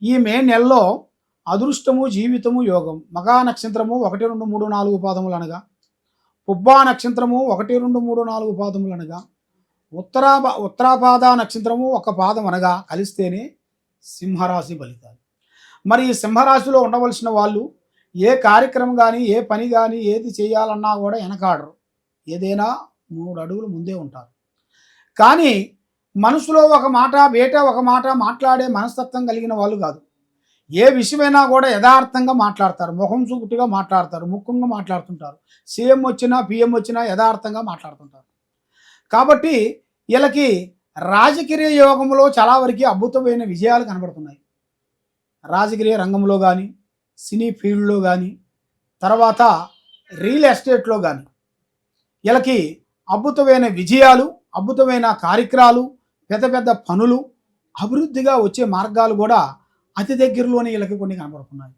ఈ మే నెలలో అదృష్టము, జీవితము, యోగం మగా నక్షత్రము 1, 2, 3, 4 పాదములు అనగా, పుబ్బా నక్షత్రము 1, 2, 3, 4 పాదములు అనగా, ఉత్తరాపాద నక్షత్రము 1 పాదం అనగా కలిస్తేనే సింహరాశి ఫలితాలు. మరి ఈ సింహరాశిలో ఉండవలసిన వాళ్ళు ఏ కార్యక్రమం కానీ, ఏ పని కానీ, ఏది చేయాలన్నా కూడా వెనకాడరు. ఏదైనా 3 అడుగులు ముందే ఉంటారు. కానీ మనసులో ఒక మాట, బయట ఒక మాట మాట్లాడే మనస్తత్వం కలిగిన వాళ్ళు కాదు. ఏ విషయమైనా కూడా యథార్థంగా మాట్లాడతారు. ముఖం సూటిగా మాట్లాడతారు. ముఖ్యంగా మాట్లాడుతుంటారు. సీఎం వచ్చినా, పీఎం వచ్చినా యథార్థంగా మాట్లాడుతుంటారు. కాబట్టి వీళ్ళకి రాజకీయ యోగంలో చాలా వరకు అద్భుతమైన విజయాలు కనబడుతున్నాయి. రాజకీయ రంగంలో కానీ, సినీ ఫీల్డ్లో కానీ, తర్వాత రియల్ ఎస్టేట్లో కానీ వీళ్ళకి అద్భుతమైన విజయాలు, అద్భుతమైన కార్యక్రమాలు, పెద్ద పెద్ద పనులు, అభివృద్ధిగా వచ్చే మార్గాలు కూడా అతి దగ్గరలోనే వీళ్ళకి కొన్ని కనబడుతున్నాయి.